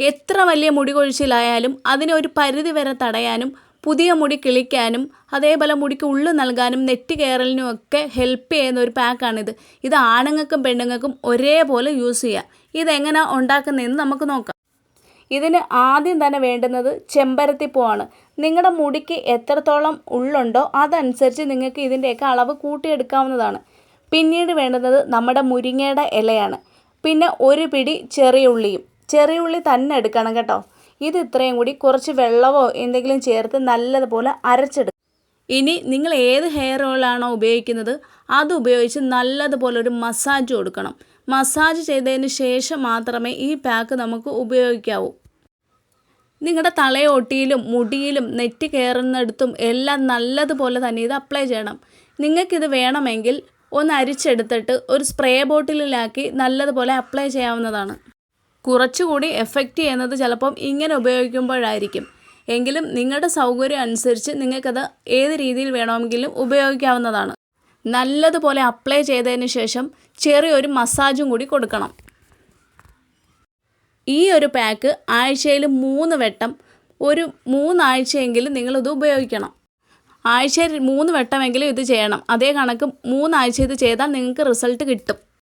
എത്ര വലിയ മുടി കൊഴിച്ചിലായാലും അതിനെ ഒരു പരിധി വരെ തടയാനും പുതിയ മുടി കിളിക്കാനും അതേപോലെ മുടിക്ക് ഉള്ളു നൽകാനും നെറ്റി കയറലിനും ഒക്കെ ഹെൽപ്പ് ചെയ്യുന്ന ഒരു പാക്കാണിത്. ഇത് ആണുങ്ങൾക്കും പെണ്ണുങ്ങൾക്കും ഒരേപോലെ യൂസ് ചെയ്യാം. ഇതെങ്ങനെ ഉണ്ടാക്കുന്നതെന്ന് നമുക്ക് നോക്കാം. ഇതിന് ആദ്യം തന്നെ വേണ്ടുന്നത് ചെമ്പരത്തിപ്പൂവാണ്. നിങ്ങളുടെ മുടിക്ക് എത്രത്തോളം ഉള്ളുണ്ടോ അതനുസരിച്ച് നിങ്ങൾക്ക് ഇതിൻ്റെയൊക്കെ അളവ് കൂട്ടിയെടുക്കാവുന്നതാണ്. പിന്നീട് വേണ്ടുന്നത് നമ്മുടെ മുരിങ്ങയുടെ ഇലയാണ്. പിന്നെ ഒരു പിടി ചെറിയ ഉള്ളിയും. ചെറിയ ഉള്ളി തന്നെ എടുക്കണം കേട്ടോ. ഇത് ഇത്രയും കൂടി കുറച്ച് വെള്ളമോ എന്തെങ്കിലും ചേർത്ത് നല്ലതുപോലെ അരച്ചെടുക്കും. ഇനി നിങ്ങൾ ഏത് ഹെയർ ഓയിലാണോ ഉപയോഗിക്കുന്നത് അത് ഉപയോഗിച്ച് നല്ലതുപോലെ ഒരു മസാജ് കൊടുക്കണം. മസാജ് ചെയ്തതിന് ശേഷം മാത്രമേ ഈ പാക്ക് നമുക്ക് ഉപയോഗിക്കാവൂ. നിങ്ങളുടെ തലയോട്ടിയിലും മുടിയിലും നെറ്റി കയറുന്നിടത്തും എല്ലാം നല്ലതുപോലെ തന്നെ ഇത് അപ്ലൈ ചെയ്യണം. നിങ്ങൾക്കിത് വേണമെങ്കിൽ ഒന്ന് അരിച്ചെടുത്തിട്ട് ഒരു സ്പ്രേ ബോട്ടിലിലാക്കി നല്ലതുപോലെ അപ്ലൈ ചെയ്യാവുന്നതാണ്. കുറച്ചുകൂടി എഫക്റ്റ് ചെയ്യുന്നത് ചിലപ്പം ഇങ്ങനെ ഉപയോഗിക്കുമ്പോഴായിരിക്കും. എങ്കിലും നിങ്ങളുടെ സൗകര്യം അനുസരിച്ച് നിങ്ങൾക്കത് ഏത് രീതിയിൽ വേണമെങ്കിലും ഉപയോഗിക്കാവുന്നതാണ്. നല്ലതുപോലെ അപ്ലൈ ചെയ്തതിന് ശേഷം ചെറിയൊരു മസാജും കൂടി കൊടുക്കണം. ഈ ഒരു പാക്ക് ആഴ്ചയിൽ 3 വട്ടം ഒരു 3 ആഴ്ചയെങ്കിലും നിങ്ങളിത് ഉപയോഗിക്കണം. ആഴ്ചയിൽ 3 വട്ടമെങ്കിലും ഇത് ചെയ്യണം. അതേ കണക്ക് 3 ആഴ്ച ഇത് ചെയ്താൽ നിങ്ങൾക്ക് റിസൾട്ട് കിട്ടും.